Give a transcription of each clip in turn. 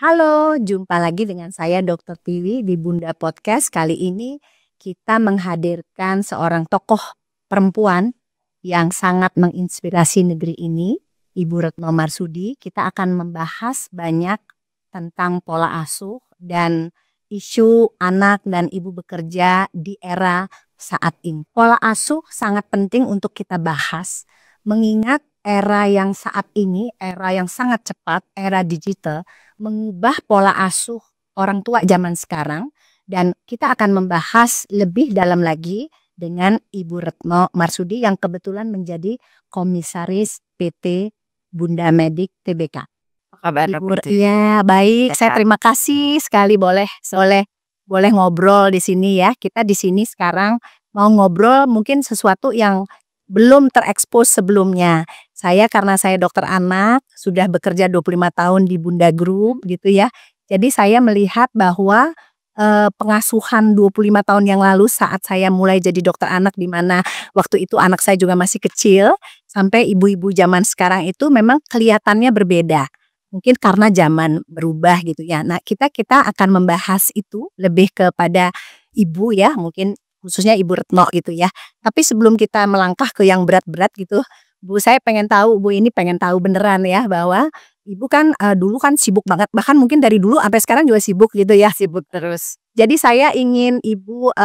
Halo, jumpa lagi dengan saya Dr. Tiwi di Bunda Podcast. Kali ini kita menghadirkan seorang tokoh perempuan yang sangat menginspirasi negeri ini, Ibu Retno Marsudi. Kita akan membahas banyak tentang pola asuh dan isu anak dan ibu bekerja di era saat ini. Pola asuh sangat penting untuk kita bahas, mengingat era yang saat ini, era yang sangat cepat, era digital, mengubah pola asuh orang tua zaman sekarang, dan kita akan membahas lebih dalam lagi dengan Ibu Retno Marsudi yang kebetulan menjadi komisaris PT Bunda Medik Tbk. Apa kabar, Ibu, ya baik, saya terima kasih sekali boleh ngobrol di sini ya. Kita di sini sekarang mau ngobrol mungkin sesuatu yang belum terekspos sebelumnya. Karena saya dokter anak, sudah bekerja 25 tahun di Bunda Group gitu ya. Jadi saya melihat bahwa pengasuhan 25 tahun yang lalu saat saya mulai jadi dokter anak, di mana waktu itu anak saya juga masih kecil, sampai ibu-ibu zaman sekarang itu memang kelihatannya berbeda. Mungkin karena zaman berubah gitu ya. Nah, kita akan membahas itu lebih kepada ibu ya, mungkin khususnya Ibu Retno gitu ya. Tapi sebelum kita melangkah ke yang berat-berat gitu, Bu, saya pengen tahu, Bu ini pengen tahu beneran ya, bahwa Ibu kan dulu kan sibuk banget, bahkan mungkin dari dulu sampai sekarang juga sibuk gitu ya. sibuk terus. Jadi saya ingin Ibu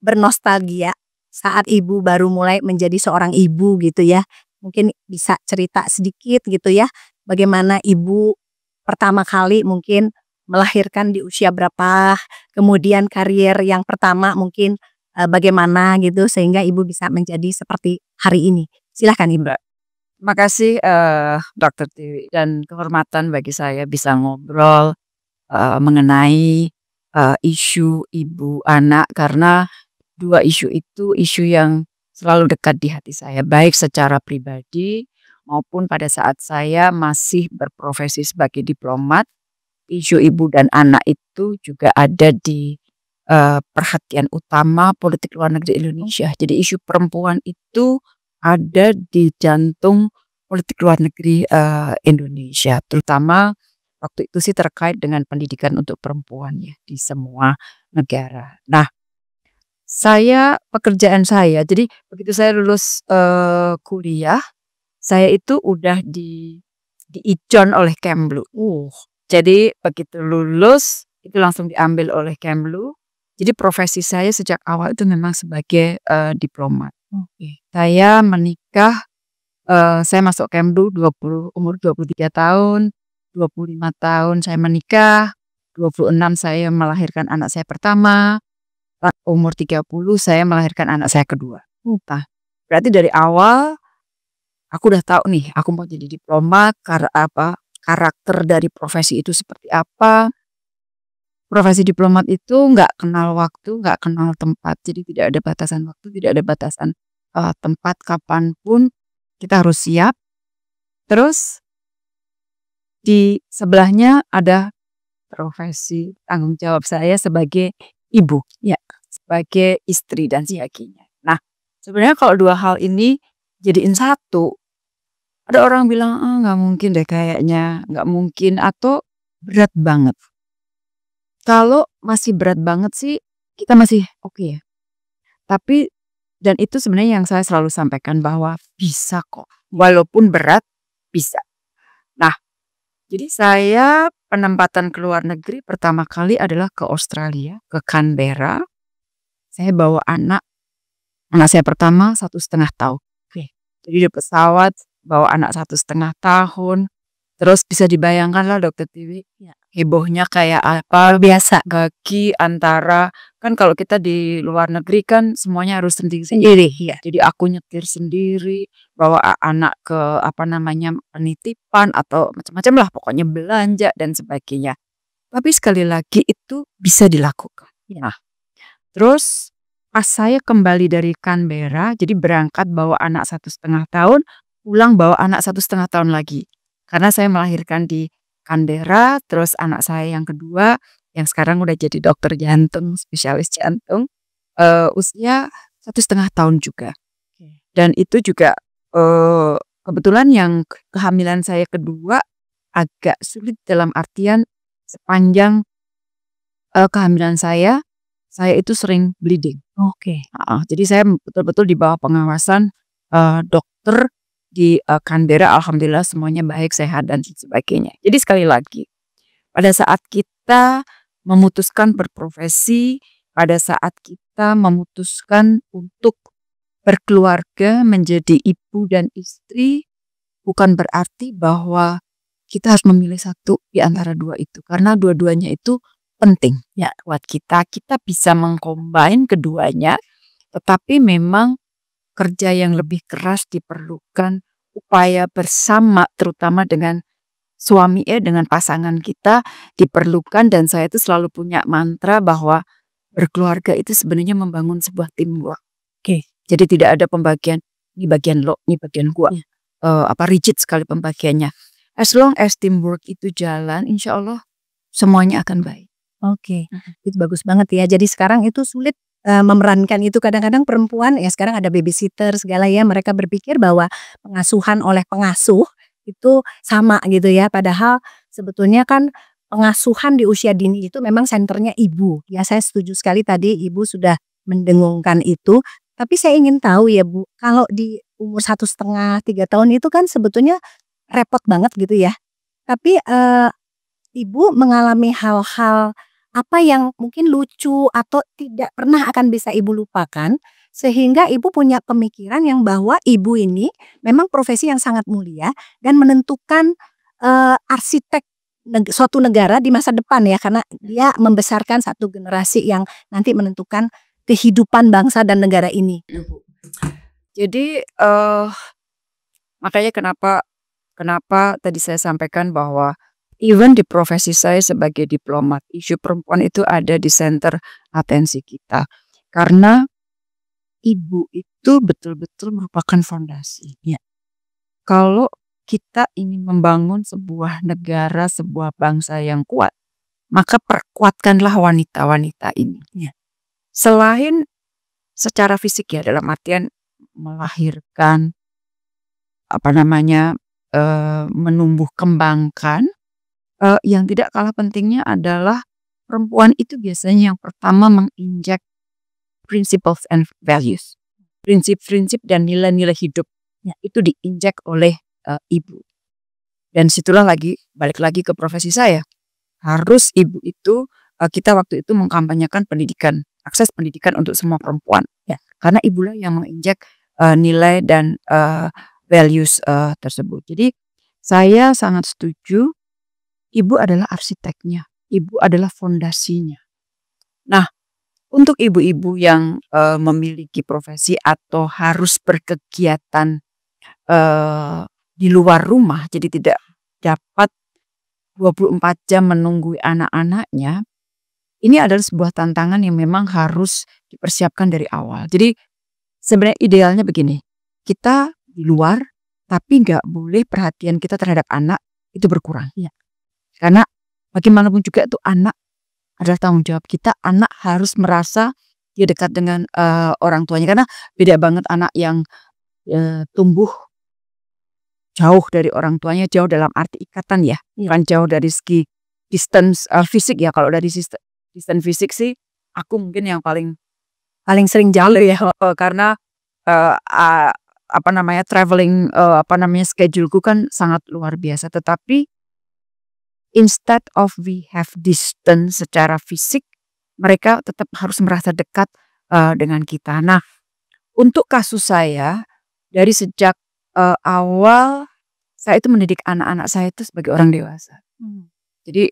bernostalgia saat Ibu baru mulai menjadi seorang ibu gitu ya. Mungkin bisa cerita sedikit gitu ya, bagaimana Ibu pertama kali mungkin melahirkan di usia berapa, kemudian karier yang pertama mungkin bagaimana gitu sehingga Ibu bisa menjadi seperti hari ini. Silahkan Ibu. Makasih Dr. Tiwi, dan kehormatan bagi saya bisa ngobrol mengenai isu ibu anak, karena dua isu itu isu yang selalu dekat di hati saya, baik secara pribadi maupun pada saat saya masih berprofesi sebagai diplomat. Isu ibu dan anak itu juga ada di perhatian utama politik luar negeri Indonesia. Jadi isu perempuan itu ada di jantung politik luar negeri Indonesia, terutama waktu itu sih terkait dengan pendidikan untuk perempuan ya di semua negara. Nah, pekerjaan saya, jadi begitu saya lulus kuliah, saya itu udah di icon oleh Kemlu. Jadi begitu lulus itu langsung diambil oleh Kemlu. Jadi profesi saya sejak awal itu memang sebagai diplomat. Saya menikah, saya masuk Kemlu umur 23 tahun, 25 tahun saya menikah, 26 saya melahirkan anak saya pertama, umur 30 saya melahirkan anak saya kedua. Nah, berarti dari awal aku udah tahu nih aku mau jadi diplomat, karena apa? Karakter dari profesi itu seperti apa. Profesi diplomat itu nggak kenal waktu, nggak kenal tempat. Jadi tidak ada batasan waktu, tidak ada batasan tempat, kapanpun kita harus siap. Terus di sebelahnya ada profesi tanggung jawab saya sebagai ibu, ya, sebagai istri dan sebagainya. Nah, sebenarnya kalau dua hal ini jadiin satu, ada orang bilang nggak mungkin deh kayaknya, nggak mungkin atau berat banget. Kalau masih berat banget sih kita masih oke ya. Tapi dan itu sebenarnya yang saya selalu sampaikan bahwa bisa kok, walaupun berat bisa. Nah, jadi saya penempatan ke luar negeri pertama kali adalah ke Australia, ke Canberra. Saya bawa anak saya pertama 1,5 tahun. Jadi di pesawat bawa anak 1,5 tahun. Terus bisa dibayangkan lah Dr. Tiwi, hebohnya kayak apa, Biasa. bagi antara, kan kalau kita di luar negeri kan semuanya harus sendiri. Ya. Jadi aku nyetir sendiri, bawa anak ke penitipan atau macam-macam lah, pokoknya belanja dan sebagainya. Tapi sekali lagi itu bisa dilakukan. Nah, terus pas saya kembali dari Canberra, jadi berangkat bawa anak 1,5 tahun, pulang bawa anak 1,5 tahun lagi. Karena saya melahirkan di Canberra, terus anak saya yang kedua, yang sekarang udah jadi dokter jantung, spesialis jantung, usia 1,5 tahun juga. Dan itu juga kebetulan yang kehamilan saya kedua agak sulit dalam artian sepanjang kehamilan saya itu sering bleeding. Oke. Jadi saya betul-betul di bawah pengawasan dokter di Canberra. Alhamdulillah semuanya baik, sehat dan sebagainya. Jadi sekali lagi, pada saat kita memutuskan berprofesi, pada saat kita memutuskan untuk berkeluarga, menjadi ibu dan istri, bukan berarti bahwa kita harus memilih satu di antara dua itu. Karena dua-duanya itu penting ya buat kita. Kita bisa mengcombine keduanya, tetapi memang kerja yang lebih keras diperlukan, upaya bersama terutama dengan suami dengan pasangan kita diperlukan. Dan saya itu selalu punya mantra bahwa berkeluarga itu sebenarnya membangun sebuah teamwork. Oke. Jadi tidak ada pembagian, ini bagian lo, ini bagian gua. Rigid sekali pembagiannya. As long as teamwork itu jalan, insya Allah semuanya akan baik. Oke, itu bagus banget ya. Jadi sekarang itu sulit memerankan itu. Kadang-kadang perempuan ya sekarang ada babysitter segala ya. Mereka berpikir bahwa pengasuhan oleh pengasuh itu sama gitu ya. Padahal sebetulnya kan pengasuhan di usia dini itu memang senternya ibu. Ya saya setuju sekali tadi ibu sudah mendengungkan itu. Tapi saya ingin tahu ya Bu, kalau di umur 1,5, 3 tahun itu kan sebetulnya repot banget gitu ya. Tapi ibu mengalami hal-hal apa yang mungkin lucu atau tidak pernah akan bisa ibu lupakan, sehingga ibu punya pemikiran yang bahwa ibu ini memang profesi yang sangat mulia dan menentukan arsitek suatu negara di masa depan ya, karena dia membesarkan satu generasi yang nanti menentukan kehidupan bangsa dan negara ini. Jadi makanya kenapa tadi saya sampaikan bahwa even di profesi saya sebagai diplomat, isu perempuan itu ada di center atensi kita. Karena ibu itu betul-betul merupakan fondasi. Ya. Kalau kita ingin membangun sebuah negara, sebuah bangsa yang kuat, maka perkuatkanlah wanita-wanita ini. Ya. Selain secara fisik ya, dalam artian melahirkan, menumbuh kembangkan, yang tidak kalah pentingnya adalah perempuan itu biasanya yang pertama menginjek principles and values, prinsip-prinsip dan nilai-nilai hidup itu diinjek oleh ibu. Dan situlah balik lagi ke profesi saya, harus ibu itu kita waktu itu mengkampanyekan pendidikan, akses pendidikan untuk semua perempuan ya, karena ibulah yang menginjek nilai dan values tersebut. Jadi saya sangat setuju. Ibu adalah arsiteknya, ibu adalah fondasinya. Nah, untuk ibu-ibu yang memiliki profesi atau harus berkegiatan di luar rumah, jadi tidak dapat 24 jam menunggu anak-anaknya, ini adalah sebuah tantangan yang memang harus dipersiapkan dari awal. Jadi sebenarnya idealnya begini, kita di luar tapi nggak boleh perhatian kita terhadap anak itu berkurang. Ya. Karena bagaimanapun juga itu anak adalah tanggung jawab kita. Anak harus merasa dia dekat dengan orang tuanya. Karena beda banget anak yang tumbuh jauh dari orang tuanya, jauh dalam arti ikatan ya. Bukan jauh dari segi distance fisik ya. Kalau dari distance fisik sih aku mungkin yang paling sering jauh ya. Karena traveling scheduleku kan sangat luar biasa. Tetapi instead of we have distance secara fisik, mereka tetap harus merasa dekat dengan kita. Nah, untuk kasus saya, dari sejak awal saya itu mendidik anak-anak saya itu sebagai orang dewasa. Jadi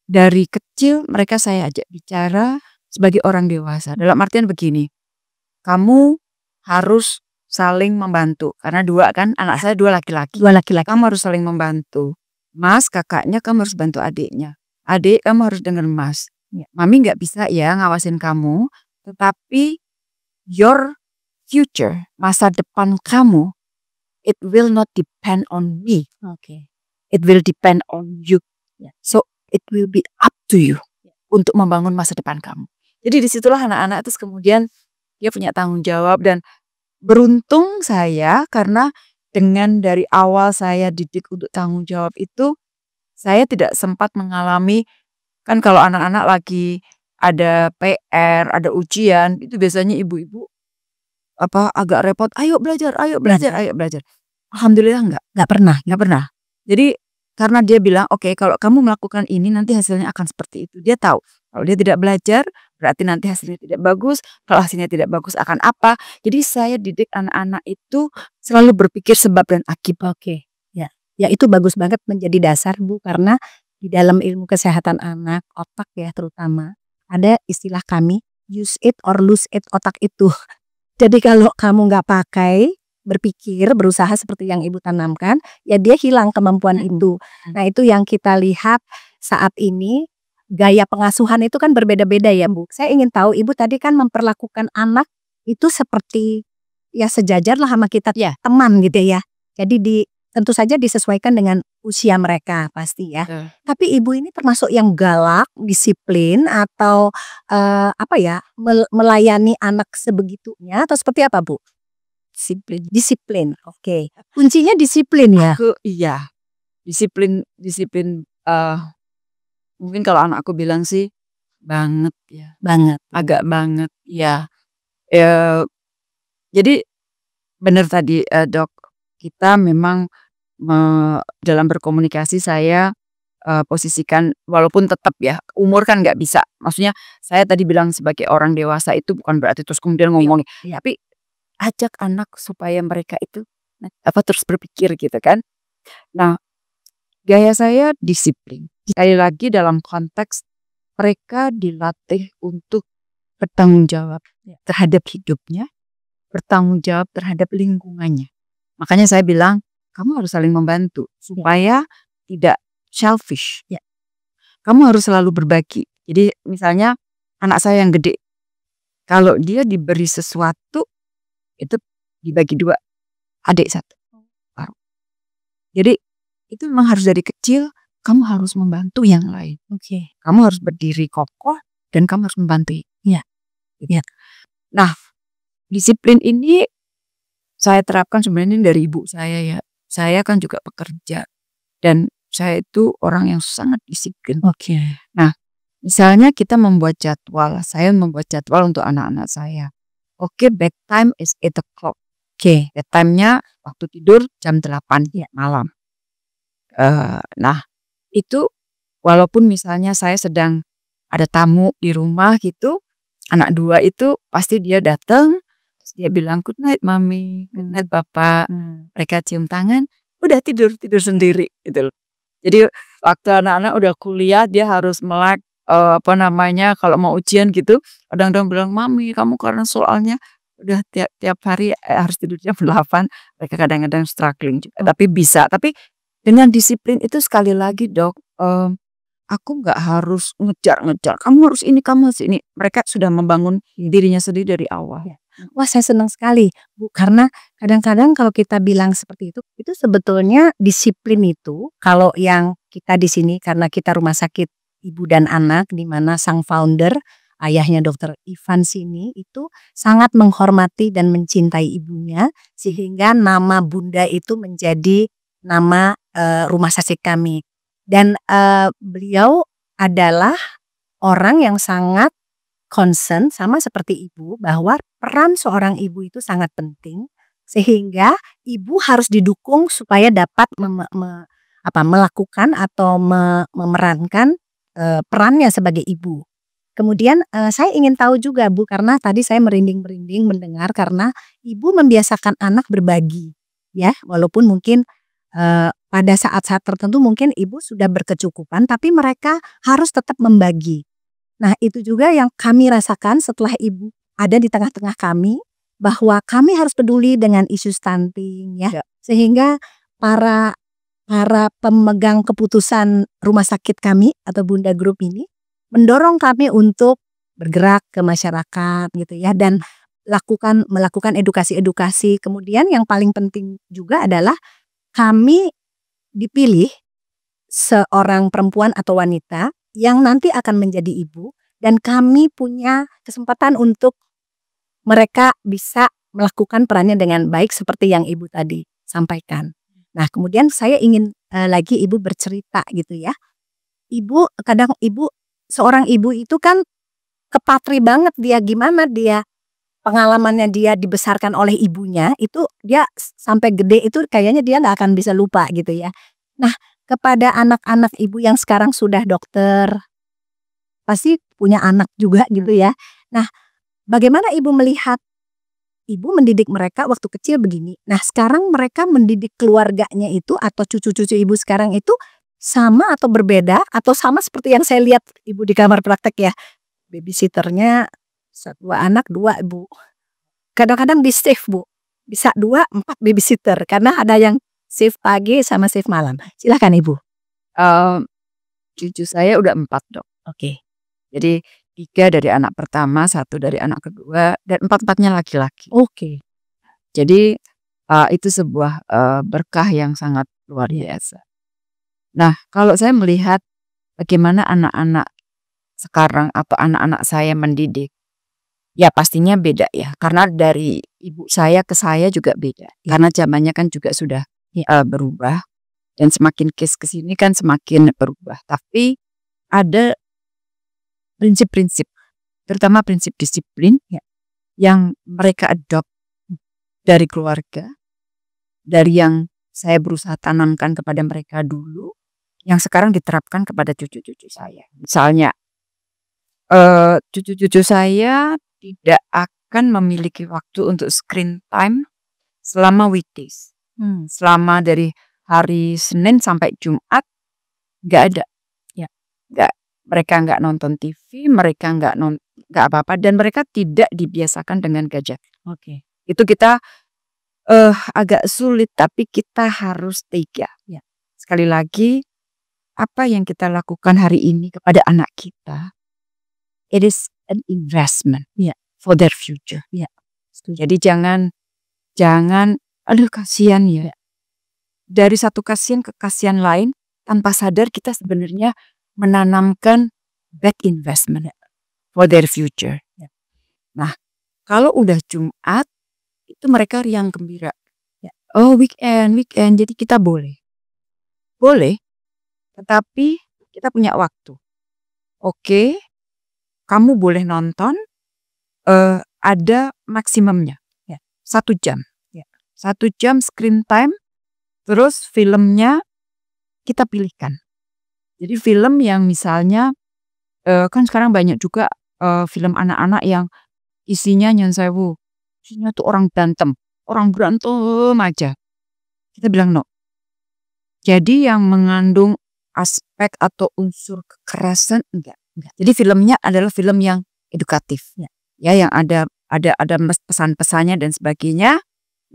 dari kecil mereka saya ajak bicara sebagai orang dewasa. Dalam artian begini, kamu harus saling membantu. Karena anak saya dua laki-laki. Kamu harus saling membantu. Mas, kakaknya kamu harus bantu adiknya. Adik, kamu harus dengar mas. Ya. Mami nggak bisa ya ngawasin kamu, tetapi your future, masa depan kamu, it will not depend on me. Okay. It will depend on you. Yeah. So it will be up to you untuk membangun masa depan kamu. Jadi disitulah anak-anak terus kemudian dia punya tanggung jawab. Dan beruntung saya karena dengan dari awal saya didik untuk tanggung jawab itu, saya tidak sempat mengalami, kan kalau anak-anak lagi ada PR, ada ujian, itu biasanya ibu-ibu agak repot, ayo belajar, ayo belajar, ayo belajar. Alhamdulillah Nggak pernah. nggak pernah. Jadi karena dia bilang, oke, kalau kamu melakukan ini nanti hasilnya akan seperti itu. Dia tahu kalau dia tidak belajar berarti nanti hasilnya tidak bagus. Kalau hasilnya tidak bagus akan apa? Jadi saya didik anak-anak itu selalu berpikir sebab dan akibat. Oke, ya itu bagus banget menjadi dasar Bu, karena di dalam ilmu kesehatan anak, otak ya terutama, ada istilah kami, use it or lose it otak itu. Jadi kalau kamu nggak pakai, berpikir, berusaha seperti yang Ibu tanamkan, ya dia hilang kemampuan itu. Nah itu yang kita lihat saat ini, gaya pengasuhan itu kan berbeda-beda ya Bu. Saya ingin tahu, Ibu tadi kan memperlakukan anak itu seperti ya sejajar lah sama kita teman gitu ya. Jadi tentu saja disesuaikan dengan usia mereka pasti ya. Tapi Ibu ini termasuk yang galak, disiplin atau melayani anak sebegitunya atau seperti apa Bu? Disiplin. Oke. Kuncinya disiplin ya. Iya. Disiplin mungkin kalau anak aku bilang sih banget ya. Banget. Agak banget ya. Jadi benar tadi Dok, kita memang dalam berkomunikasi saya posisikan, walaupun tetap ya umur kan nggak bisa. Maksudnya saya tadi bilang sebagai orang dewasa itu bukan berarti terus kemudian ngomong, tapi ajak anak supaya mereka itu terus berpikir gitu kan. Nah, gaya saya disiplin. Sekali lagi dalam konteks mereka dilatih untuk bertanggung jawab terhadap hidupnya, bertanggung jawab terhadap lingkungannya. Makanya saya bilang kamu harus saling membantu supaya tidak selfish. Kamu harus selalu berbagi. Jadi misalnya anak saya yang gede, kalau dia diberi sesuatu itu dibagi 2, adik 1. Jadi itu memang harus dari kecil kamu harus membantu yang lain. Kamu harus berdiri kokoh dan kamu harus membantu. Nah, disiplin ini saya terapkan sebenarnya dari ibu saya ya. Saya kan juga pekerja dan saya itu orang yang sangat disiplin. Nah, misalnya kita membuat jadwal, saya membuat jadwal untuk anak-anak saya. Bedtime is 8 o'clock. Bedtime-nya waktu tidur jam 8 malam. Nah, itu walaupun misalnya saya sedang ada tamu di rumah gitu, anak 2 itu pasti dia datang, terus dia bilang good night mami, good night bapak. Mereka cium tangan, udah tidur sendiri gitu loh. Jadi waktu anak-anak udah kuliah dia harus melek kalau mau ujian gitu, kadang-kadang bilang mami kamu karena soalnya udah tiap hari harus tidur jam 8. Mereka kadang-kadang struggling juga, tapi bisa. Tapi dengan disiplin itu sekali lagi Dok, aku nggak harus ngejar, kamu harus ini, kamu harus ini. Mereka sudah membangun dirinya sendiri dari awal. Wah, saya senang sekali Bu, karena kadang-kadang kalau kita bilang seperti itu sebetulnya disiplin itu, kalau yang kita di sini karena kita rumah sakit ibu dan anak di mana sang founder ayahnya Dr. Ivan sini itu sangat menghormati dan mencintai ibunya, sehingga nama Bunda itu menjadi nama rumah sakit kami. Dan beliau adalah orang yang sangat concern sama seperti ibu bahwa peran seorang ibu itu sangat penting, sehingga ibu harus didukung supaya dapat melakukan atau memerankan perannya sebagai ibu. Kemudian saya ingin tahu juga Bu, karena tadi saya merinding-merinding mendengar karena ibu membiasakan anak berbagi ya, walaupun mungkin pada saat-saat tertentu mungkin ibu sudah berkecukupan tapi mereka harus tetap membagi. Nah itu juga yang kami rasakan setelah ibu ada di tengah-tengah kami, bahwa kami harus peduli dengan isu stunting ya. Sehingga para pemegang keputusan rumah sakit kami atau Bunda Group ini mendorong kami untuk bergerak ke masyarakat gitu ya, dan melakukan edukasi-edukasi. Kemudian yang paling penting juga adalah kami dipilih seorang perempuan atau wanita yang nanti akan menjadi ibu, dan kami punya kesempatan untuk mereka bisa melakukan perannya dengan baik seperti yang ibu tadi sampaikan. Nah, kemudian saya ingin lagi Ibu bercerita gitu ya. Seorang ibu itu kan kepatri banget dia, gimana dia pengalamannya dia dibesarkan oleh ibunya itu dia sampai gede itu kayaknya dia nggak akan bisa lupa gitu ya. Nah, kepada anak-anak Ibu yang sekarang sudah dokter, pasti punya anak juga gitu ya. Nah, bagaimana Ibu melihat Ibu mendidik mereka waktu kecil begini. Nah, sekarang mereka mendidik keluarganya itu atau cucu-cucu Ibu sekarang itu sama atau berbeda atau sama seperti yang saya lihat Ibu di kamar praktek ya. Babysitternya 2 anak 2 Bu. Kadang-kadang di shift Bu. Bisa 2, 4 babysitter karena ada yang shift pagi sama shift malam. Silakan Ibu. Cucu saya udah 4 Dok. Oke. Jadi 3 dari anak pertama, 1 dari anak kedua, dan 4-4-nya laki-laki. Oke. Jadi itu sebuah berkah yang sangat luar biasa. Nah, kalau saya melihat bagaimana anak-anak sekarang atau anak-anak saya mendidik, ya pastinya beda ya. Karena dari ibu saya ke saya juga beda. Karena zamannya kan juga sudah berubah dan semakin kesini kan semakin berubah. Tapi ada prinsip-prinsip, terutama prinsip disiplin yang mereka adopt dari keluarga, dari yang saya berusaha tanamkan kepada mereka dulu, yang sekarang diterapkan kepada cucu-cucu saya. Misalnya, cucu-cucu saya tidak akan memiliki waktu untuk screen time selama weekdays. Selama dari hari Senin sampai Jumat, nggak ada. Mereka nggak nonton TV, mereka nggak apa-apa, dan mereka tidak dibiasakan dengan gadget. Oke. Itu kita agak sulit, tapi kita harus tega. Sekali lagi, apa yang kita lakukan hari ini kepada anak kita, it is an investment for their future. Jadi jangan, aduh kasihan ya. Dari satu kasihan ke kasihan lain, tanpa sadar kita sebenarnya menanamkan back investment for their future. Nah, kalau udah Jumat, itu mereka riang gembira. Oh weekend, jadi kita boleh, tetapi kita punya waktu. Oke, kamu boleh nonton, ada maksimumnya, 1 jam. 1 jam screen time, terus filmnya kita pilihkan. Jadi film yang misalnya, kan sekarang banyak juga film anak-anak yang isinya nyun sewu, isinya tuh orang berantem aja. Kita bilang no. Jadi yang mengandung aspek atau unsur kekerasan enggak. Jadi filmnya adalah film yang edukatif, ya yang ada pesan-pesannya dan sebagainya.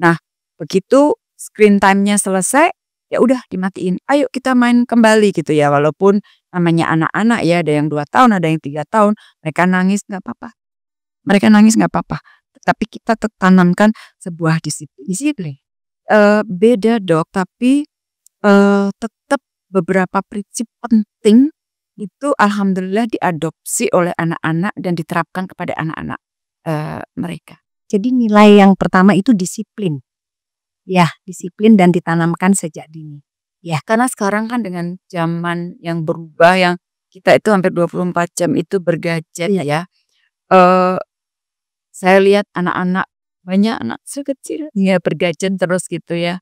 Nah, begitu screen time-nya selesai, ya udah dimatiin. Ayo kita main kembali gitu ya. Walaupun namanya anak-anak ya, ada yang 2 tahun, ada yang 3 tahun, mereka nangis nggak apa-apa. Tapi kita tanamkan sebuah disiplin. Beda Dok, tapi tetap beberapa prinsip penting itu alhamdulillah diadopsi oleh anak-anak dan diterapkan kepada anak-anak mereka. Jadi nilai yang pertama itu disiplin. Ya, disiplin dan ditanamkan sejak dini. Ya, karena sekarang kan dengan zaman yang berubah, yang kita itu hampir 24 jam itu bergadget ya. Saya lihat anak-anak, banyak anak sekecil ya bergadget terus gitu ya.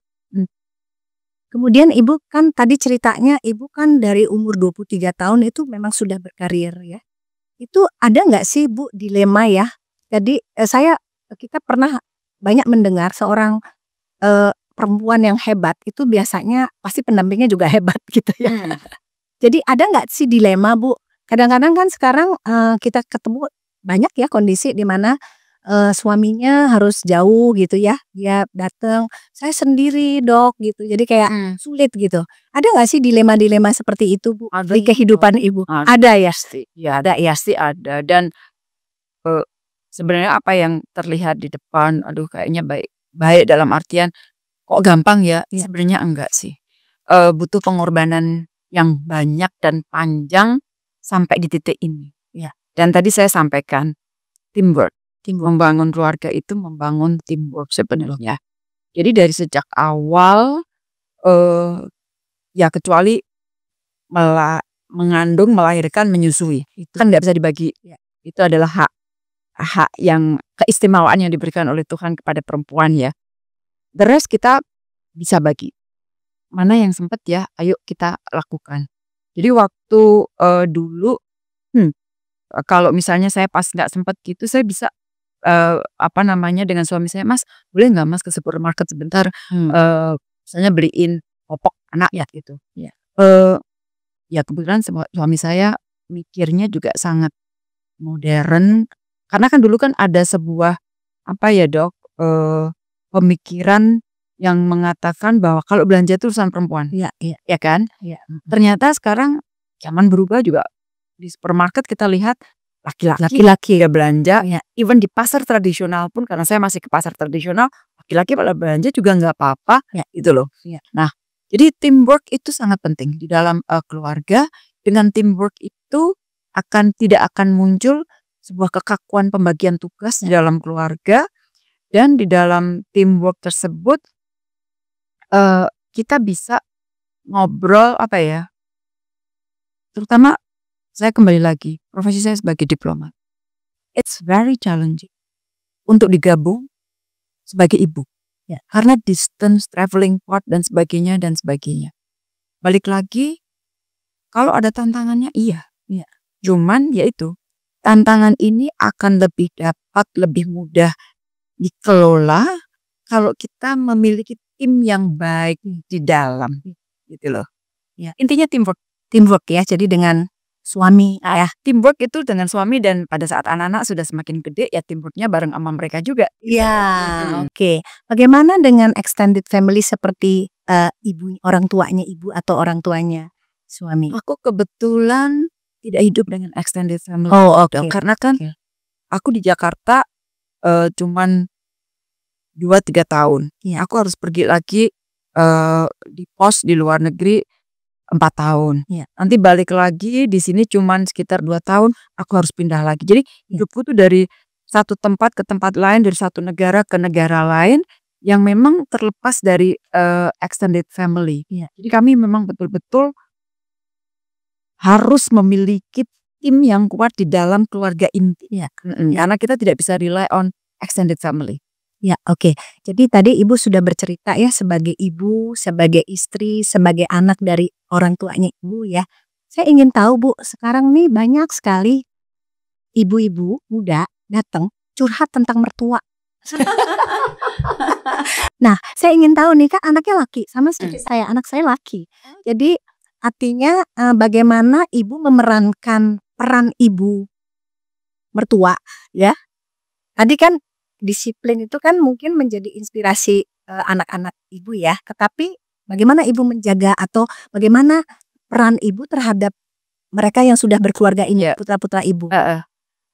Kemudian Ibu kan tadi ceritanya Ibu kan dari umur 23 tahun itu memang sudah berkarir ya. Itu ada nggak sih Bu dilema ya? Jadi kita pernah banyak mendengar seorang perempuan yang hebat itu biasanya pasti pendampingnya juga hebat gitu ya. Jadi ada nggak sih dilema Bu? Kadang-kadang kan sekarang kita ketemu banyak ya kondisi di mana suaminya harus jauh gitu ya. Dia datang, saya sendiri Dok gitu. Jadi kayak sulit gitu. Ada nggak sih dilema-dilema seperti itu Bu di kehidupan Ibu? Ada ya? Ya ada ya sih ada. Dan sebenarnya apa yang terlihat di depan, aduh kayaknya baik dalam artian kok gampang ya? Sebenarnya enggak sih. Butuh pengorbanan yang banyak dan panjang sampai di titik ini. Dan tadi saya sampaikan teamwork. Membangun keluarga itu membangun teamwork sebenarnya. Jadi dari sejak awal ya kecuali mengandung, melahirkan, menyusui. Itu kan nggak bisa dibagi. Itu adalah hak yang keistimewaan yang diberikan oleh Tuhan kepada perempuan ya. The rest kita bisa bagi. Mana yang sempet ya, ayo kita lakukan. Jadi waktu dulu, kalau misalnya saya pas nggak sempet gitu, saya bisa dengan suami saya, Mas, boleh nggak Mas ke supermarket sebentar, misalnya beliin popok anak gitu. Ya kebetulan suami saya mikirnya juga sangat modern, karena kan dulu kan ada sebuah Dok, pemikiran yang mengatakan bahwa kalau belanja itu urusan perempuan, ya kan? Ternyata sekarang zaman berubah juga. Di supermarket kita lihat laki-laki ya belanja, even di pasar tradisional pun, karena saya masih ke pasar tradisional, laki-laki pada belanja juga nggak apa-apa, gitu loh. Nah, jadi teamwork itu sangat penting di dalam keluarga. Dengan teamwork itu tidak akan muncul sebuah kekakuan pembagian tugas di dalam keluarga, dan di dalam teamwork tersebut kita bisa ngobrol terutama saya kembali lagi, profesi saya sebagai diplomat. It's very challenging untuk digabung sebagai ibu. Karena distance, traveling part, dan sebagainya, dan sebagainya. Balik lagi, kalau ada tantangannya, iya. Cuman yaitu, tantangan ini akan lebih mudah dikelola kalau kita memiliki tim yang baik di dalam. Gitu loh. Intinya teamwork ya, jadi dengan suami, teamwork itu dengan suami, dan pada saat anak-anak sudah semakin gede ya teamworknya bareng sama mereka juga. Oke. Bagaimana dengan extended family seperti orang tuanya ibu atau orang tuanya suami? Aku kebetulan tidak hidup dengan extended family. Karena kan aku di Jakarta cuman 2-3 tahun. Aku harus pergi lagi di pos di luar negeri 4 tahun. Nanti balik lagi di sini cuman sekitar 2 tahun, aku harus pindah lagi. Jadi hidupku tuh dari satu tempat ke tempat lain, dari satu negara ke negara lain, yang memang terlepas dari extended family. Jadi kami memang betul-betul harus memiliki tim yang kuat di dalam keluarga inti. Karena kita tidak bisa rely on extended family. Oke. Jadi tadi Ibu sudah bercerita ya, sebagai ibu, sebagai istri, sebagai anak dari orang tuanya Ibu ya. Saya ingin tahu Bu, sekarang nih banyak sekali ibu-ibu muda datang curhat tentang mertua. Nah, saya ingin tahu nih, kan anaknya laki, sama seperti saya, anak saya laki. Jadi artinya bagaimana Ibu memerankan peran ibu mertua ya. Tadi kan disiplin itu kan mungkin menjadi inspirasi anak-anak Ibu ya, tetapi bagaimana Ibu menjaga atau bagaimana peran Ibu terhadap mereka yang sudah berkeluarga ini, putra-putra Ibu?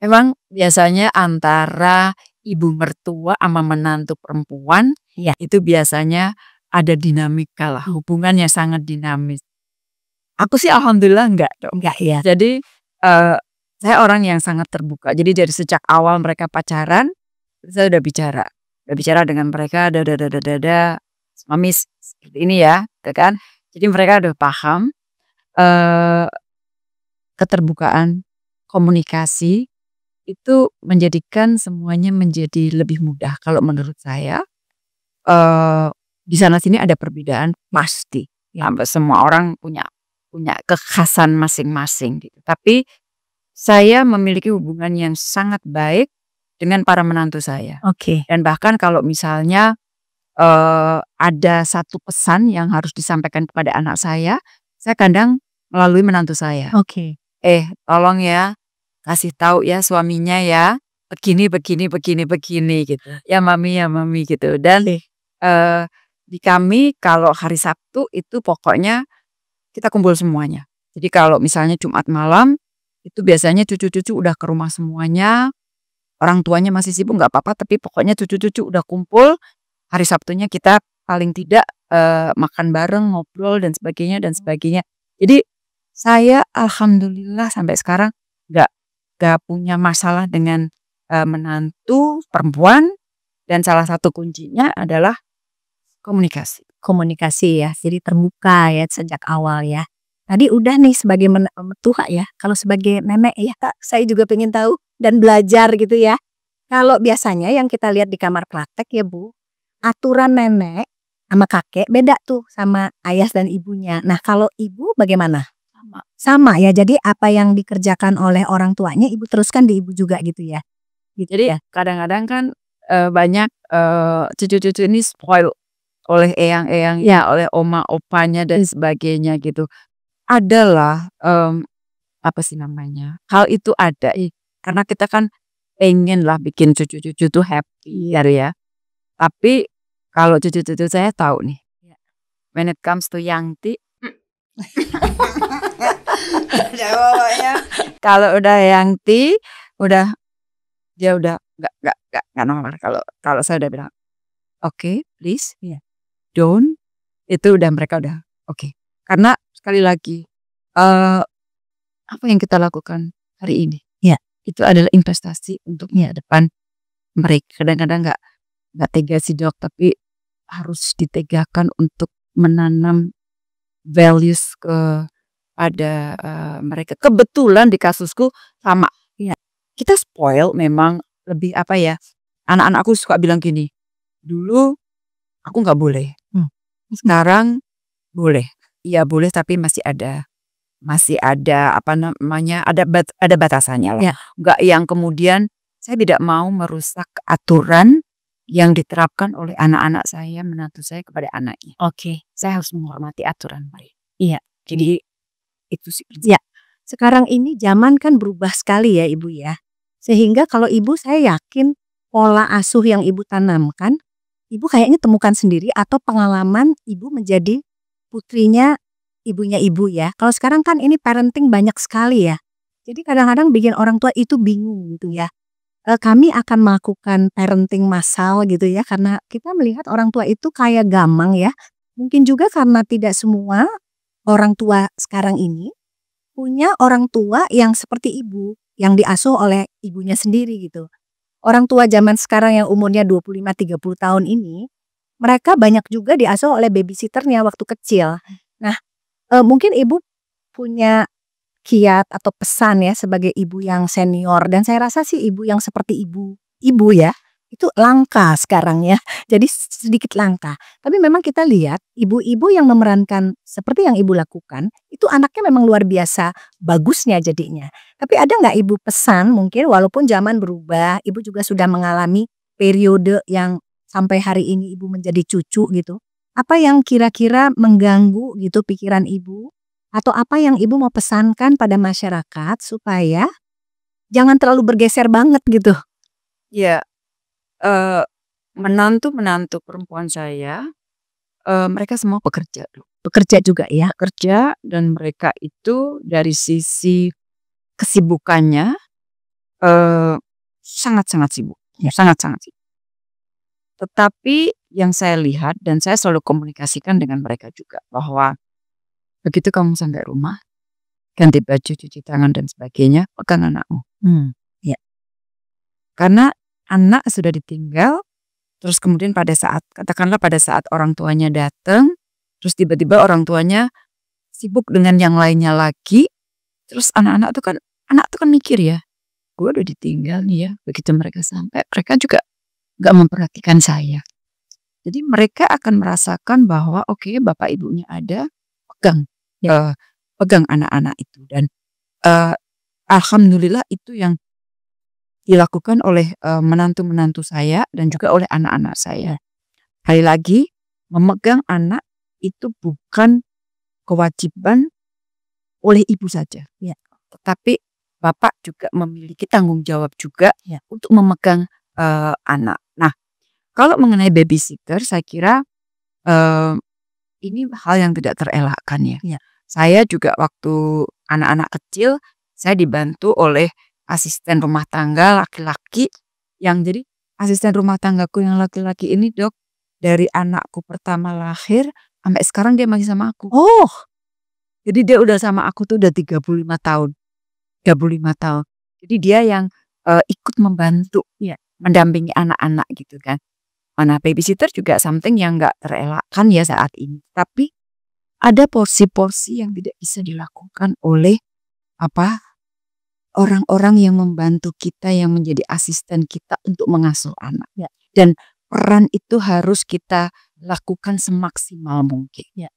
Memang biasanya antara ibu mertua sama menantu perempuan itu biasanya ada dinamika lah, hubungannya sangat dinamis. Aku sih alhamdulillah enggak ya. Jadi saya orang yang sangat terbuka. Jadi dari sejak awal mereka pacaran, saya udah bicara dengan mereka, mami seperti ini ya, kan? Jadi mereka udah paham keterbukaan, komunikasi itu menjadikan semuanya menjadi lebih mudah. Kalau menurut saya di sana sini ada perbedaan pasti. Semua orang punya kekhasan masing-masing gitu. Tapi saya memiliki hubungan yang sangat baik dengan para menantu saya. Dan bahkan kalau misalnya ada satu pesan yang harus disampaikan kepada anak saya kadang melalui menantu saya. Tolong ya, kasih tahu ya suaminya ya, begini gitu. Ya mami gitu. Dan di kami kalau hari Sabtu itu pokoknya kita kumpul semuanya. Jadi kalau misalnya Jumat malam itu biasanya cucu-cucu udah ke rumah semuanya. Orang tuanya masih sibuk nggak apa-apa, tapi pokoknya cucu-cucu udah kumpul. Hari Sabtunya kita paling tidak makan bareng, ngobrol dan sebagainya. Jadi saya alhamdulillah sampai sekarang nggak punya masalah dengan menantu perempuan, dan salah satu kuncinya adalah komunikasi. komunikasi ya, jadi terbuka ya sejak awal ya. Tadi udah nih sebagai mertua ya, kalau sebagai nenek ya Kak, saya juga pengen tahu dan belajar gitu ya. Kalau biasanya yang kita lihat di kamar praktek ya Bu, aturan nenek sama kakek beda tuh sama ayah dan ibunya. Nah kalau ibu bagaimana? Sama. Sama ya, jadi apa yang dikerjakan oleh orang tuanya ibu teruskan di ibu juga gitu ya? Gitu Jadi ya? kadang-kadang kan banyak cucu-cucu ini spoil oleh eyang-eyangnya, oleh oma opanya dan sebagainya gitu. Adalah apa sih namanya? Hal itu ada karena kita kan pengen lah bikin cucu-cucu tuh happy ya. Tapi kalau cucu-cucu saya tahu nih, Ya. when it comes to Yangti, udah pokoknya kalau udah Yangti, udah dia udah nggak normal. Kalau saya udah bilang, oke, please, Iya. don't, itu udah mereka udah oke. Karena sekali lagi, apa yang kita lakukan hari ini, Iya. itu adalah investasi untuk masa depan mereka. Kadang-kadang nggak tega sih Dok, tapi harus ditegakan untuk menanam values pada mereka. Kebetulan di kasusku sama. Iya. Kita spoil memang lebih apa ya? Anak-anakku suka bilang gini, dulu aku nggak boleh, sekarang boleh. Iya boleh, tapi masih ada apa namanya? Ada batasannya lah. Ya. Nggak yang kemudian saya tidak mau merusak aturan yang diterapkan oleh anak-anak saya, menantu saya kepada anaknya. Oke. Saya harus menghormati aturan mereka. Iya. Jadi itu sih. Ya. Sekarang ini zaman kan berubah sekali ya Ibu ya. Sehingga kalau Ibu saya yakin pola asuh yang Ibu tanamkan, Ibu kayaknya temukan sendiri atau pengalaman Ibu menjadi putrinya ibunya Ibu ya. Kalau sekarang kan ini parenting banyak sekali ya. Jadi kadang-kadang bikin orang tua itu bingung gitu ya. Kami akan melakukan parenting massal gitu ya, karena kita melihat orang tua itu kayak gamang ya. Mungkin juga karena tidak semua orang tua sekarang ini punya orang tua yang seperti ibu, yang diasuh oleh ibunya sendiri gitu. Orang tua zaman sekarang yang umurnya 25-30 tahun ini, mereka banyak juga diasuh oleh babysitternya waktu kecil. Nah, mungkin ibu punya kiat atau pesan ya sebagai ibu yang senior, dan saya rasa sih ibu yang seperti ibu ya, itu langka sekarang ya. Jadi sedikit langka. Tapi memang kita lihat ibu-ibu yang memerankan seperti yang ibu lakukan, itu anaknya memang luar biasa bagusnya jadinya. Tapi ada nggak ibu pesan mungkin walaupun zaman berubah, ibu juga sudah mengalami periode yang sampai hari ini ibu menjadi cucu gitu. Apa yang kira-kira mengganggu gitu pikiran ibu? Atau apa yang ibu mau pesankan pada masyarakat supaya jangan terlalu bergeser banget gitu? Ya, menantu perempuan saya, mereka semua pekerja, Bekerja juga ya? Bekerja, dan mereka itu dari sisi kesibukannya sangat-sangat sibuk, sangat-sangat sibuk. Tetapi yang saya lihat dan saya selalu komunikasikan dengan mereka juga bahwa begitu kamu sampai rumah, ganti baju, cuci tangan dan sebagainya, pegang anakmu. Ya. Karena anak sudah ditinggal, terus kemudian katakanlah pada saat orang tuanya datang, terus tiba-tiba orang tuanya sibuk dengan yang lainnya lagi, terus anak tuh kan mikir ya, gue udah ditinggal nih ya. Begitu mereka sampai, mereka juga nggak memperhatikan saya. Jadi mereka akan merasakan bahwa oke, bapak ibunya ada, pegang anak-anak itu, dan alhamdulillah itu yang dilakukan oleh menantu-menantu saya dan juga oleh anak-anak saya. Sekali lagi, memegang anak itu bukan kewajiban oleh ibu saja, tetapi bapak juga memiliki tanggung jawab juga untuk memegang anak. Nah, kalau mengenai babysitter, saya kira ini hal yang tidak terelakkan ya. Saya juga waktu anak-anak kecil, saya dibantu oleh asisten rumah tangga laki-laki, yang jadi asisten rumah tanggaku yang laki-laki ini Dok, dari anakku pertama lahir sampai sekarang dia masih sama aku. Oh, jadi dia udah sama aku tuh udah 35 tahun. 35 tahun. Jadi dia yang ikut membantu mendampingi anak-anak gitu kan. Mana babysitter juga something yang nggak terelakkan ya saat ini. Tapi ada porsi-porsi yang tidak bisa dilakukan oleh orang-orang yang membantu kita, yang menjadi asisten kita untuk mengasuh anak. Ya. Dan peran itu harus kita lakukan semaksimal mungkin. Ya.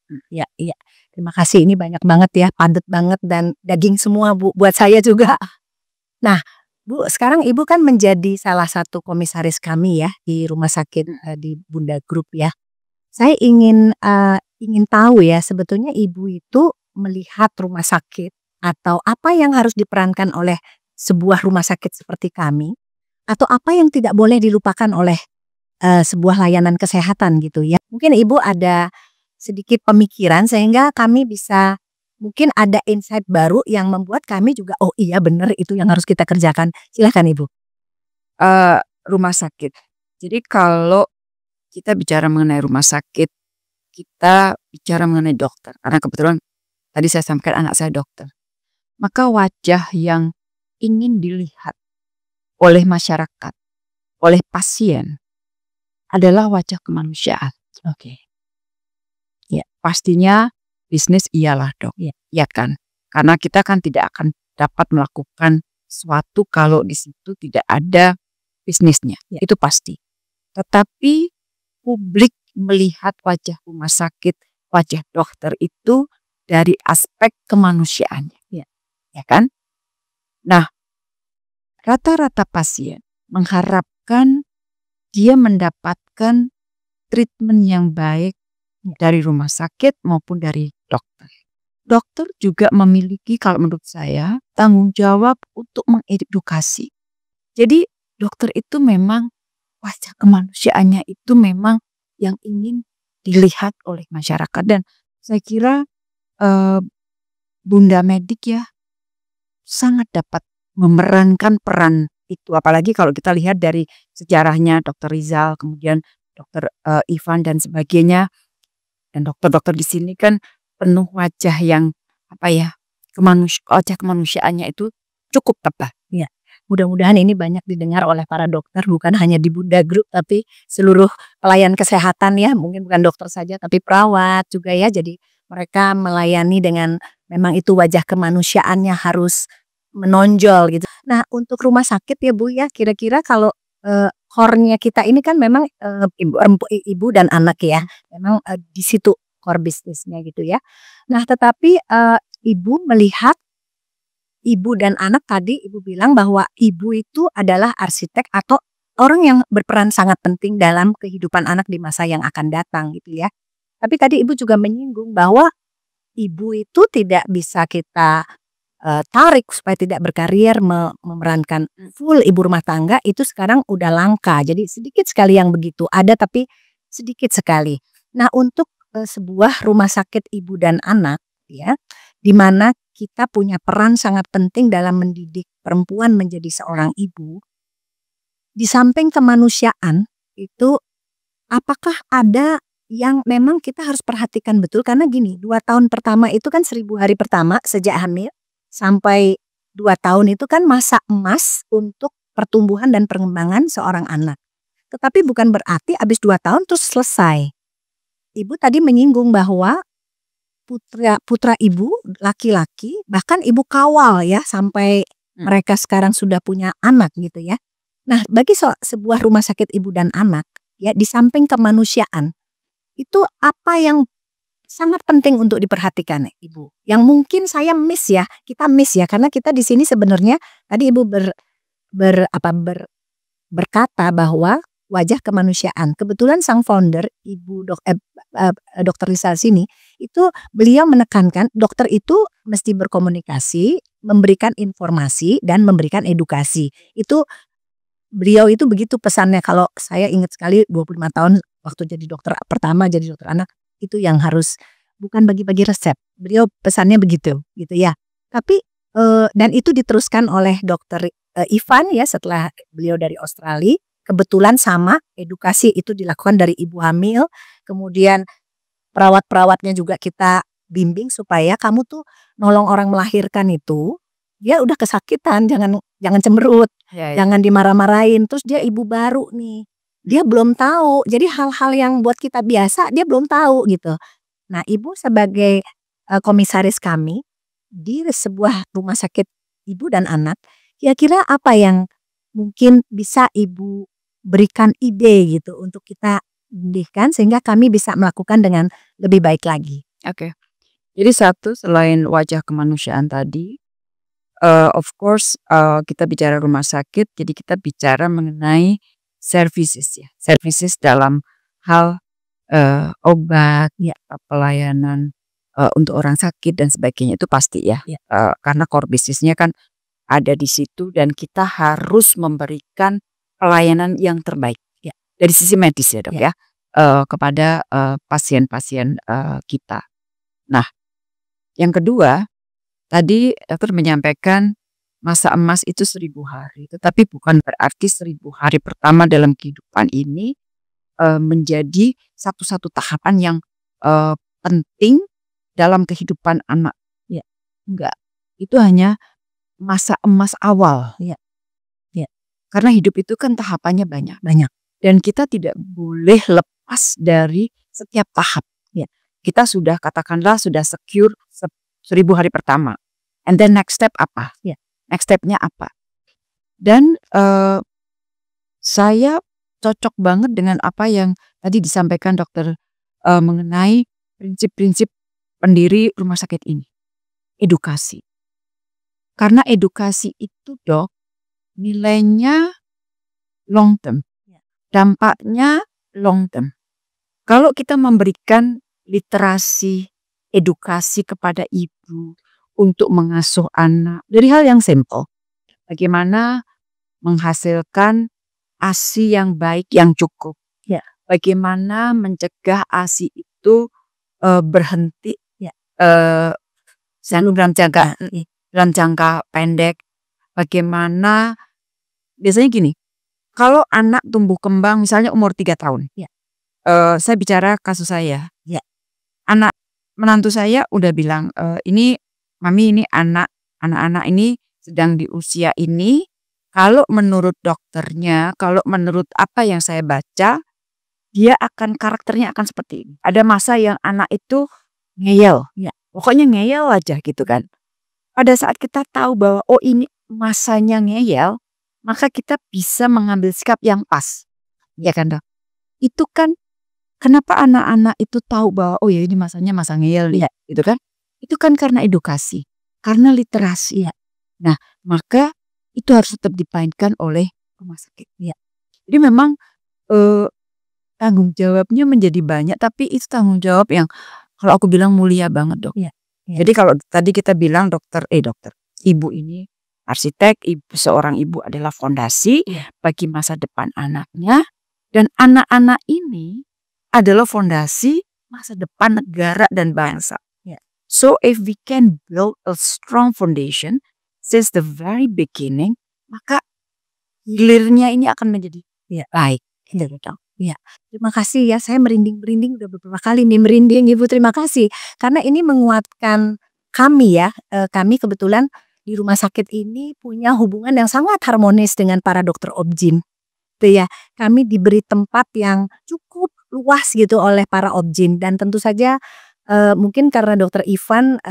Terima kasih, ini banyak banget ya, padat banget dan daging semua Bu, buat saya juga. Nah Bu, sekarang Ibu kan menjadi salah satu komisaris kami ya di rumah sakit di Bunda Group ya. Saya ingin tahu ya, sebetulnya Ibu itu melihat rumah sakit atau apa yang harus diperankan oleh sebuah rumah sakit seperti kami, atau apa yang tidak boleh dilupakan oleh sebuah layanan kesehatan gitu ya. Mungkin Ibu ada sedikit pemikiran sehingga kami bisa mungkin ada insight baru yang membuat kami juga, oh iya benar itu yang harus kita kerjakan. Silahkan Ibu. Rumah sakit. Jadi kalau kita bicara mengenai rumah sakit, kita bicara mengenai dokter. Karena kebetulan tadi saya sampaikan anak saya dokter. Maka wajah yang ingin dilihat oleh masyarakat, oleh pasien adalah wajah kemanusiaan. Oke. Ya, pastinya bisnis iyalah dok, ya kan? Karena kita kan tidak akan dapat melakukan sesuatu kalau di situ tidak ada bisnisnya, itu pasti. Tetapi publik melihat wajah rumah sakit, wajah dokter itu dari aspek kemanusiaannya, ya kan? Nah, rata-rata pasien mengharapkan dia mendapatkan treatment yang baik dari rumah sakit maupun dari dokter. Dokter juga memiliki, kalau menurut saya, tanggung jawab untuk mengedukasi. Jadi dokter itu memang wajah kemanusiaannya itu memang yang ingin dilihat oleh masyarakat. Dan saya kira Bunda Medik ya sangat dapat memerankan peran itu. Apalagi kalau kita lihat dari sejarahnya Dr. Rizal, kemudian Dr. Ivan dan sebagainya. Dan dokter-dokter di sini kan penuh wajah yang wajah kemanusiaannya itu cukup tebal. Ya, mudah-mudahan ini banyak didengar oleh para dokter, bukan hanya di Bunda Group tapi seluruh pelayan kesehatan ya, mungkin bukan dokter saja tapi perawat juga ya. Jadi mereka melayani dengan memang itu wajah kemanusiaannya harus menonjol gitu. Nah untuk rumah sakit ya Bu ya, kira-kira kalau core-nya kita ini kan memang ibu dan anak ya, memang di situ core bisnisnya gitu ya. Nah tetapi Ibu melihat ibu dan anak, tadi Ibu bilang bahwa ibu itu adalah arsitek atau orang yang berperan sangat penting dalam kehidupan anak di masa yang akan datang gitu ya. Tapi tadi Ibu juga menyinggung bahwa ibu itu tidak bisa kita tarik supaya tidak berkarir, memerankan full ibu rumah tangga itu sekarang udah langka. Jadi sedikit sekali yang begitu, ada tapi sedikit sekali. Nah untuk sebuah rumah sakit ibu dan anak ya, di mana kita punya peran sangat penting dalam mendidik perempuan menjadi seorang ibu. Di samping kemanusiaan itu, apakah ada yang memang kita harus perhatikan betul? Karena gini, 2 tahun pertama itu kan 1000 hari pertama sejak hamil sampai 2 tahun itu kan masa emas untuk pertumbuhan dan perkembangan seorang anak. Tetapi bukan berarti habis 2 tahun terus selesai. Ibu tadi menyinggung bahwa putra ibu laki-laki bahkan ibu kawal ya sampai mereka sekarang sudah punya anak gitu ya. Nah bagi sebuah rumah sakit ibu dan anak ya, di samping kemanusiaan itu apa yang sangat penting untuk diperhatikan Ibu, yang mungkin saya miss ya, kita miss ya, karena kita di sini sebenarnya tadi Ibu berkata bahwa wajah kemanusiaan. Kebetulan sang founder Dr. Rizal sini itu beliau menekankan dokter itu mesti berkomunikasi, memberikan informasi dan memberikan edukasi. Itu beliau itu begitu pesannya. Kalau saya ingat sekali 25 tahun waktu jadi dokter pertama, jadi dokter anak, itu yang harus bukan bagi-bagi resep. Beliau pesannya begitu gitu ya. Tapi dan itu diteruskan oleh dokter Ivan ya setelah beliau dari Australia. Kebetulan sama edukasi itu dilakukan dari ibu hamil. Kemudian perawat-perawatnya juga kita bimbing supaya kamu tuh nolong orang melahirkan itu, dia udah kesakitan, jangan cemberut, jangan dimarah-marahin. Terus dia ibu baru nih. dia belum tahu. Jadi hal-hal yang buat kita biasa dia belum tahu gitu. Nah, Ibu sebagai komisaris kami di sebuah rumah sakit ibu dan anak, kira-kira apa yang mungkin bisa Ibu berikan ide gitu untuk kita pulihkan sehingga kami bisa melakukan dengan lebih baik lagi. Oke. Jadi satu, selain wajah kemanusiaan tadi, of course kita bicara rumah sakit, jadi kita bicara mengenai services ya. Services dalam hal obat, pelayanan untuk orang sakit dan sebagainya itu pasti ya. Ya. Karena core bisnisnya kan ada di situ dan kita harus memberikan pelayanan yang terbaik Ya. dari sisi medis ya, Dok, Ya. ya, kepada pasien-pasien kita. Nah, yang kedua, tadi dokter menyampaikan masa emas itu 1000 hari, tetapi bukan berarti 1000 hari pertama dalam kehidupan ini menjadi satu-satu tahapan yang penting dalam kehidupan anak. Ya. Enggak, itu hanya masa emas awal. Ya. Ya. Karena hidup itu kan tahapannya banyak. Banyak. Dan kita tidak boleh lepas dari setiap tahap. Ya. Kita sudah katakanlah sudah secure 1000 hari pertama. And then next step apa? Ya. Next stepnya apa? Dan saya cocok banget dengan apa yang tadi disampaikan dokter mengenai prinsip-prinsip pendiri rumah sakit ini. Edukasi. Karena edukasi itu, Dok, nilainya long term. Dampaknya long term. Kalau kita memberikan literasi, edukasi kepada ibu untuk mengasuh anak dari hal yang simple. Bagaimana menghasilkan ASI yang baik, yang cukup. Ya. Bagaimana mencegah ASI itu berhenti dalam jangka pendek. Bagaimana biasanya gini, kalau anak tumbuh kembang misalnya umur 3 tahun. Ya. Saya bicara kasus saya. Ya. Anak menantu saya udah bilang, ini mami, ini anak-anak ini sedang di usia ini. Kalau menurut dokternya, kalau menurut apa yang saya baca, karakternya akan seperti ini. Ada masa yang anak itu ngeyel. Ya. Pokoknya ngeyel aja gitu kan. Pada saat kita tahu bahwa oh ini masanya ngeyel, maka kita bisa mengambil sikap yang pas. Ya kan, Dok? Itu kan kenapa anak-anak itu tahu bahwa oh ya ini masanya masa ngeyel nih, gitu kan? Itu kan karena edukasi, karena literasi. Nah, maka itu harus tetap dimainkan oleh rumah sakit. Jadi memang tanggung jawabnya menjadi banyak, tapi itu tanggung jawab yang kalau aku bilang mulia banget, Dok. Jadi kalau tadi kita bilang dokter, ibu ini arsitek, seorang ibu adalah fondasi bagi masa depan anaknya, dan anak-anak ini adalah fondasi masa depan negara dan bangsa. So if we can build a strong foundation since the very beginning, maka hilirnya ini akan menjadi baik. Terima kasih ya, saya merinding-merinding udah beberapa kali nih merinding Ibu, terima kasih. Karena ini menguatkan kami ya, kami kebetulan di rumah sakit ini punya hubungan yang sangat harmonis dengan para dokter obgyn. Itu ya, kami diberi tempat yang cukup luas gitu oleh para obgyn dan tentu saja mungkin karena dokter Ivan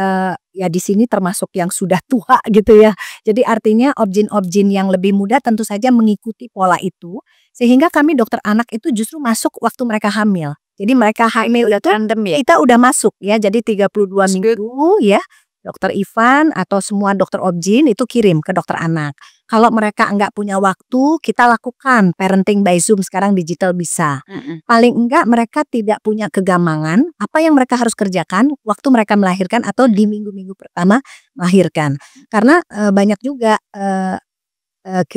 ya di sini termasuk yang sudah tua gitu ya. Jadi artinya obgyn-obgyn yang lebih muda tentu saja mengikuti pola itu. Sehingga kami dokter anak itu justru masuk waktu mereka hamil. Jadi mereka hamil itu kita udah masuk ya. Jadi 32 minggu ya. Dokter Ivan atau semua dokter obgyn itu kirim ke dokter anak. Kalau mereka enggak punya waktu, kita lakukan parenting by Zoom, sekarang digital bisa. Paling enggak mereka tidak punya kegamangan, apa yang mereka harus kerjakan waktu mereka melahirkan atau di minggu-minggu pertama melahirkan. Karena banyak juga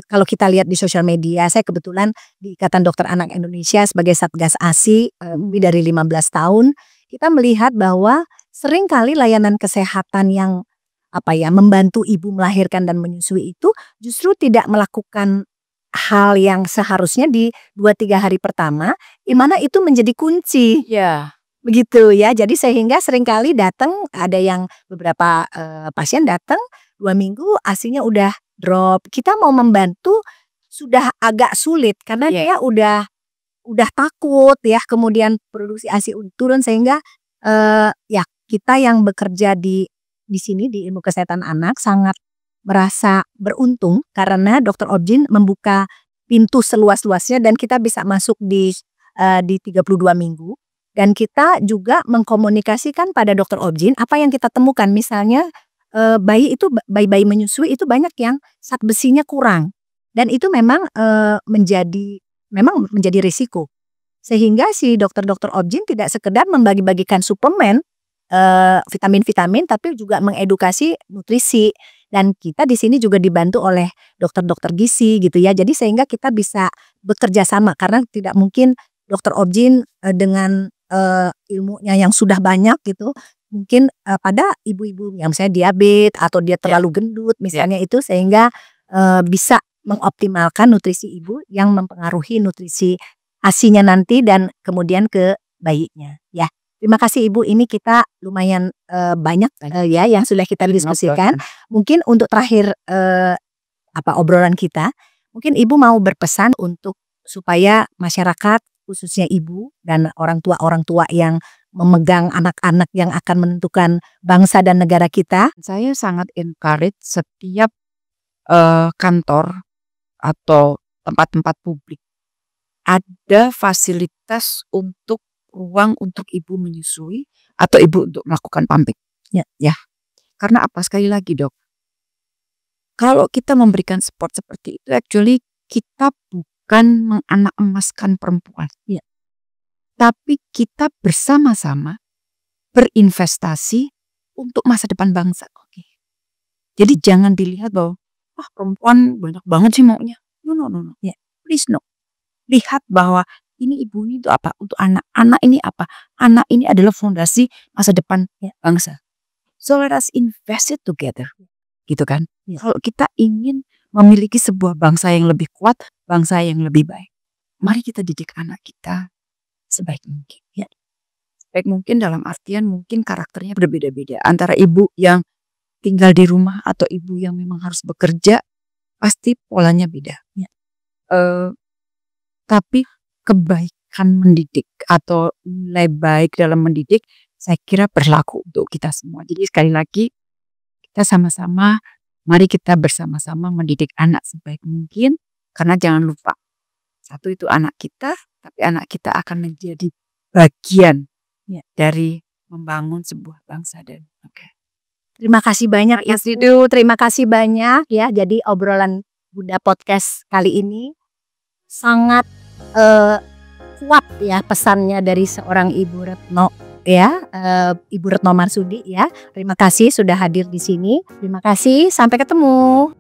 kalau kita lihat di sosial media, saya kebetulan di Ikatan Dokter Anak Indonesia sebagai Satgas ASI lebih dari 15 tahun, kita melihat bahwa seringkali layanan kesehatan yang membantu ibu melahirkan dan menyusui itu justru tidak melakukan hal yang seharusnya di 2-3 hari pertama, di mana itu menjadi kunci. Begitu ya. Jadi sehingga seringkali datang, ada yang beberapa pasien datang 2 minggu ASInya udah drop. Kita mau membantu sudah agak sulit karena dia udah udah takut ya, kemudian produksi ASI turun sehingga ya kita yang bekerja di sini di ilmu kesehatan anak sangat merasa beruntung karena Dokter Objin membuka pintu seluas-luasnya dan kita bisa masuk di 32 minggu. Dan kita juga mengkomunikasikan pada Dokter Objin apa yang kita temukan. Misalnya bayi menyusui itu banyak yang zat besinya kurang. Dan itu memang menjadi risiko. Sehingga si dokter-dokter Objin tidak sekedar membagi-bagikan suplemen vitamin-vitamin, tapi juga mengedukasi nutrisi. Dan kita di sini juga dibantu oleh dokter-dokter gizi gitu ya. Jadi sehingga kita bisa bekerja sama karena tidak mungkin Dokter Objin dengan ilmunya yang sudah banyak gitu, mungkin pada ibu-ibu yang misalnya diabetes atau dia terlalu gendut misalnya itu, sehingga bisa mengoptimalkan nutrisi ibu yang mempengaruhi nutrisi ASINya nanti dan kemudian ke bayinya ya. Terima kasih Ibu, ini kita lumayan banyak ya yang sudah kita diskusikan. Mungkin untuk terakhir obrolan kita, mungkin Ibu mau berpesan untuk supaya masyarakat khususnya ibu dan orang tua yang memegang anak-anak yang akan menentukan bangsa dan negara kita. Saya sangat encourage setiap kantor atau tempat-tempat publik ada fasilitas untuk ruang untuk ibu menyusui atau ibu untuk melakukan pumping. Ya. Karena apa? Sekali lagi dok, kalau kita memberikan support seperti itu, actually kita bukan menganak emaskan perempuan. Ya. Tapi kita bersama-sama berinvestasi untuk masa depan bangsa. Oke. Jadi jangan dilihat bahwa perempuan banyak banget sih maunya. No. Ya. Please no. Lihat bahwa ini ibu ini itu apa? Untuk anak ini apa? Anak ini adalah fondasi masa depan bangsa. So let us invest it together. Gitu kan? Ya. Kalau kita ingin memiliki sebuah bangsa yang lebih kuat, bangsa yang lebih baik, mari kita didik anak kita sebaik mungkin. Ya. Sebaik mungkin dalam artian mungkin karakternya berbeda-beda. Antara ibu yang tinggal di rumah atau ibu yang memang harus bekerja, pasti polanya beda. Ya. Tapi kebaikan mendidik atau nilai baik dalam mendidik, saya kira berlaku untuk kita semua. Jadi sekali lagi, kita sama-sama, mari kita bersama-sama mendidik anak sebaik mungkin. Karena jangan lupa, satu itu anak kita, tapi anak kita akan menjadi bagian dari membangun sebuah bangsa. Dan terima kasih banyak terima kasih banyak ya. Jadi obrolan Bunda Podcast kali ini sangat kuat ya pesannya dari seorang Ibu Retno ya, Ibu Retno Marsudi ya. Terima kasih sudah hadir di sini. Terima kasih, sampai ketemu.